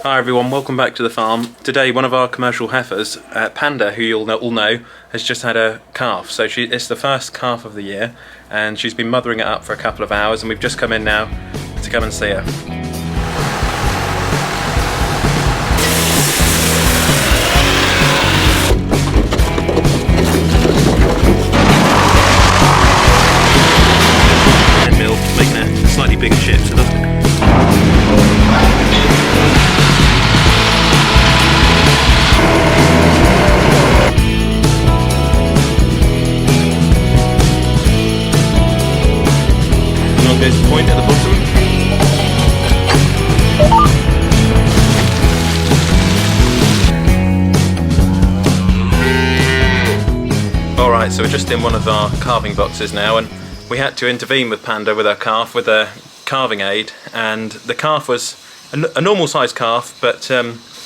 Hi everyone, welcome back to the farm. Today one of our commercial heifers, Panda, who you'll all know, has just had a calf. So it's the first calf of the year and she's been mothering it up for a couple of hours and we've just come in now to come and see her. And milk, making a slightly bigger chip, so doesn't it? There's a point at the bottom. Alright, so we're just in one of our calving boxes now and we had to intervene with Panda with our calf with a calving aid, and the calf was a normal sized calf, but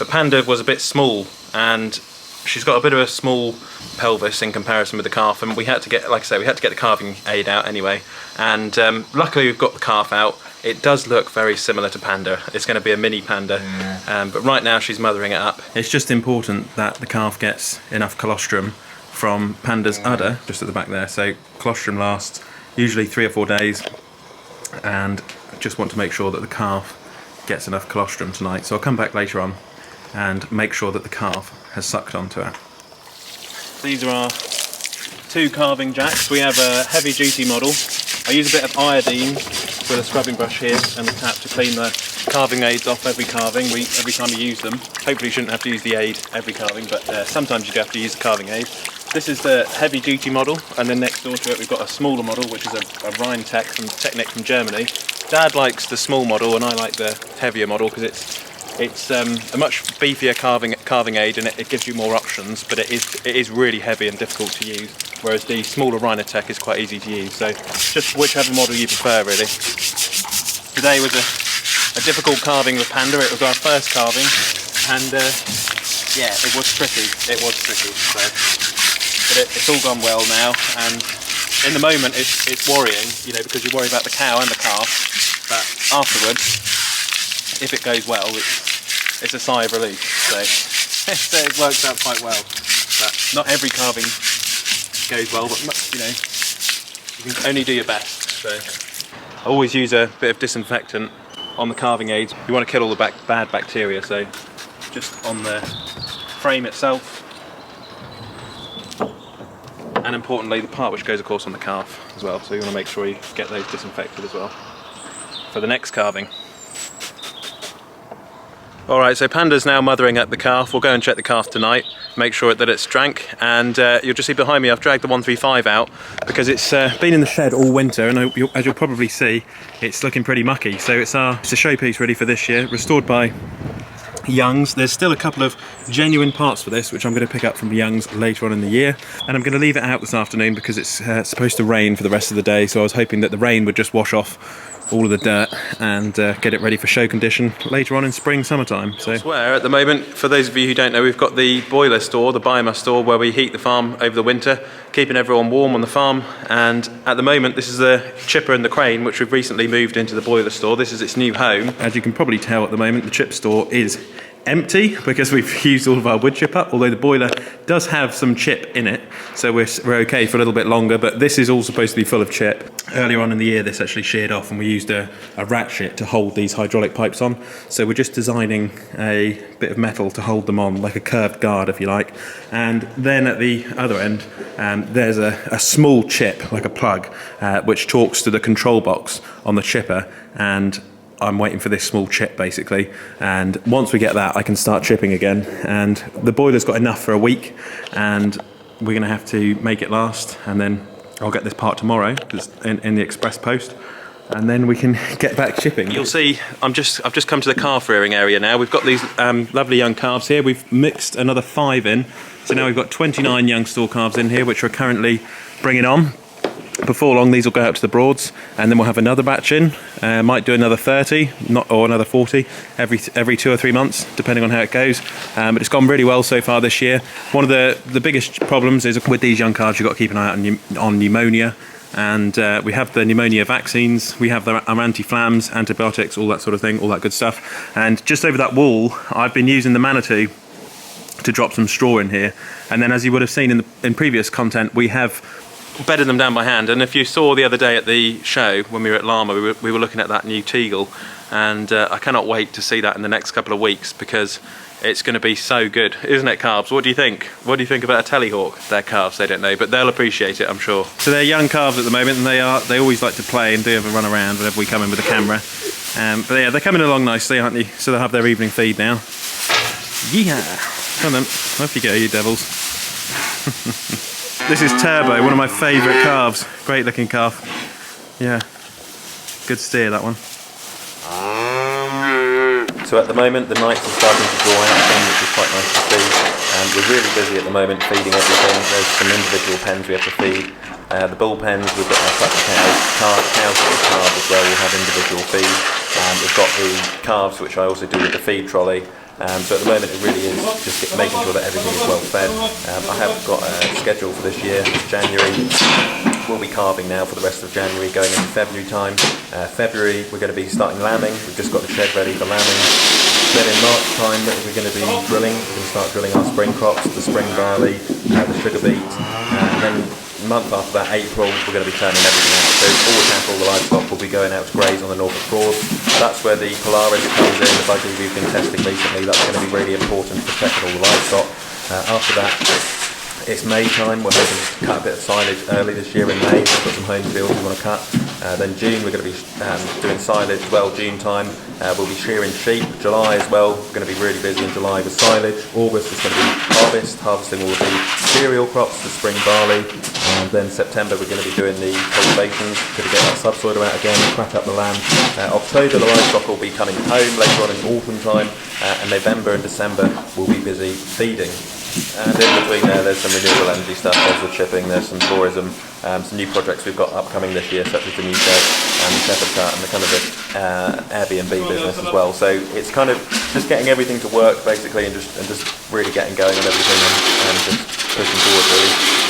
Panda was a bit small and she's got a bit of a small pelvis in comparison with the calf, and we had to get, like I say, we had to get the calving aid out anyway. And luckily we've got the calf out. It does look very similar to Panda. It's going to be a mini Panda, but right now she's mothering it up. It's just important that the calf gets enough colostrum from Panda's udder, just at the back there. So colostrum lasts usually 3 or 4 days, and I just want to make sure that the calf gets enough colostrum tonight. So I'll come back later on and make sure that the calf has sucked onto it. These are our 2 calving jacks. We have a heavy duty model. I use a bit of iodine with a scrubbing brush here and the tap to clean the calving aids off every calving, every time you use them. Hopefully you shouldn't have to use the aid every calving, but sometimes you do have to use the calving aid. This is the heavy duty model, and then next door to it we've got a smaller model, which is a Rhine Technic from Germany. Dad likes the small model and I like the heavier model because it's a much beefier calving aid, and it gives you more options, but it is really heavy and difficult to use, whereas the smaller Rhinotech is quite easy to use. So just whichever model you prefer, really. Today was a difficult calving with Panda. It was our first calving, and yeah, it was tricky. So, but it's all gone well now, and in the moment it's worrying, you know, because you worry about the cow and the calf, but afterwards, if it goes well, it's a sigh of relief. So, so it works out quite well. But not every calving goes well, but you know, you can only do your best. So I always use a bit of disinfectant on the calving aids. You want to kill all the bad bacteria, so just on the frame itself, and importantly the part which goes of course on the calf as well. So you want to make sure you get those disinfected as well for the next calving. Alright, so Panda's now mothering up the calf. We'll go and check the calf tonight, make sure that it's drank, and you'll just see behind me I've dragged the 135 out because it's been in the shed all winter, and as you'll probably see, it's looking pretty mucky. So it's a showpiece ready for this year, restored by Young's. There's still a couple of genuine parts for this which I'm going to pick up from Young's later on in the year, and I'm going to leave it out this afternoon because it's supposed to rain for the rest of the day, so I was hoping that the rain would just wash off all of the dirt and get it ready for show condition later on in spring, summertime. So elsewhere at the moment, for those of you who don't know, we've got the boiler store, the biomass store, where we heat the farm over the winter, keeping everyone warm on the farm. And at the moment this is the chipper and the crane which we've recently moved into the boiler store. This is its new home. As you can probably tell at the moment, the chip store is empty because we've used all of our wood chip up, although the boiler does have some chip in it, so we're okay for a little bit longer, but this is all supposed to be full of chip. Earlier on in the year this actually sheared off and we used a ratchet to hold these hydraulic pipes on, so we're just designing a bit of metal to hold them on, like a curved guard if you like. And then at the other end there's a small chip, like a plug, which talks to the control box on the chipper, and I'm waiting for this small chip basically, and once we get that I can start chipping again. And the boiler's got enough for a week, and we're going to have to make it last, and then I'll get this part tomorrow in the express post, and then we can get back chipping. You'll see I've just come to the calf rearing area now. We've got these lovely young calves here. We've mixed another 5 in, so now we've got 29 young store calves in here which we're currently bringing on. Before long these will go out to the Broads, and then we'll have another batch in. Might do another 30 or another 40 every 2 or 3 months depending on how it goes, but it's gone really well so far this year. One of the biggest problems is with these young calves, you've got to keep an eye out on pneumonia. and we have the pneumonia vaccines, we have our anti-flams, antibiotics, all that sort of thing, all that good stuff. And just over that wall, I've been using the Manitou to drop some straw in here, and then as you would have seen in previous content, we have bedded them down by hand. And if you saw the other day at the show when we were at Llama, we were looking at that new Teagle, and I cannot wait to see that in the next couple of weeks, because it's going to be so good, isn't it, Calves? What do you think? What do you think about a tellyhawk? They're calves, they don't know, but they'll appreciate it, I'm sure. So they're young calves at the moment, and they always like to play and do have a run around whenever we come in with a camera. But yeah, they're coming along nicely, aren't they? So they'll have their evening feed now. Yeehaw! Come on then, off you go, you devils. This is Turbo, one of my favourite calves. Great looking calf. Yeah, good steer, that one. So at the moment the nights are starting to draw out again, which is quite nice to see. We're really busy at the moment feeding everything. There's some individual pens we have to feed. The bull pens, we've got our suckler cows. Cows with calves as well will have individual feed. We've got the calves, which I also do with the feed trolley. So at the moment it really is just making sure that everything is well fed. I have got a schedule for this year. January, we'll be calving now for the rest of January, going into February time. February we're going to be starting lambing. We've just got the shed ready for lambing. Then in March time we're going to be drilling. We're going to start drilling our spring crops, the spring barley, the sugar beet, and then a month after that, April, we're going to be turning everything out. So all the cattle, the livestock will be going out to graze on the Norfolk Broads. That's where the Polaris comes in, the buggy we've been testing recently. That's going to be really important for protecting all the livestock. After that, it's May time. We're hoping to cut a bit of silage early this year in May. We've got some home fields we want to cut. Then June we're going to be doing silage as well. June time we'll be shearing sheep. July as well, we're going to be really busy in July with silage. August is going to be harvesting all of the cereal crops, the spring barley. And then September we're going to be doing the cultivations, going to get that subsoil out again, crack up the land. October the livestock will be coming home later on in autumn time, and November and December we'll be busy feeding. And in between there's some renewable energy stuff, there's the chipping, there's some tourism, some new projects we've got upcoming this year, such as the new shed and the shepherd's hut and the kind of the Airbnb business as well. So it's kind of just getting everything to work basically, and just really getting going on everything, and just pushing forward really.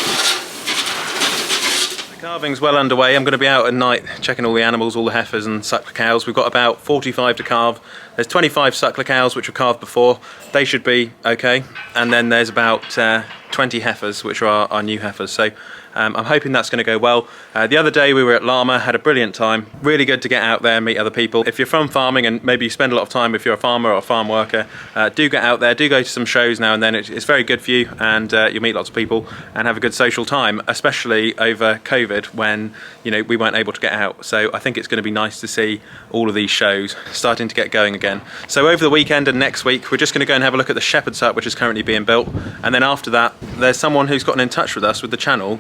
Calving's well underway. I'm going to be out at night checking all the animals, all the heifers and suckler cows. We've got about 45 to calve. There's 25 suckler cows which were calved before. They should be okay. And then there's about 20 heifers which are our new heifers. So I'm hoping that's going to go well. The other day we were at Llama, had a brilliant time. Really good to get out there and meet other people. If you're from farming, and maybe you spend a lot of time, if you're a farmer or a farm worker, do get out there, do go to some shows now and then. It's very good for you, and you'll meet lots of people and have a good social time, especially over COVID when we weren't able to get out. So I think it's going to be nice to see all of these shows starting to get going again. So over the weekend and next week we're just going to go and have a look at the shepherd's hut, which is currently being built, and then after that there's someone who's gotten in touch with us with the channel.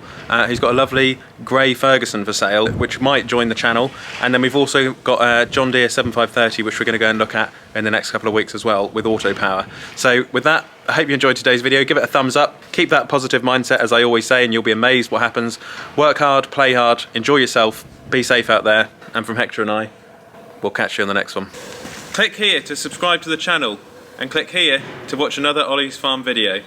He's got a lovely grey Ferguson for sale, which might join the channel, and then we've also got a John Deere 7530 which we're going to go and look at in the next couple of weeks as well, with auto power. So with that, I hope you enjoyed today's video. Give it a thumbs up, keep that positive mindset as I always say, and you'll be amazed what happens. Work hard, play hard, enjoy yourself, be safe out there, and from Hector and I, we'll catch you on the next one. Click here to subscribe to the channel, and click here to watch another Olly's Farm video.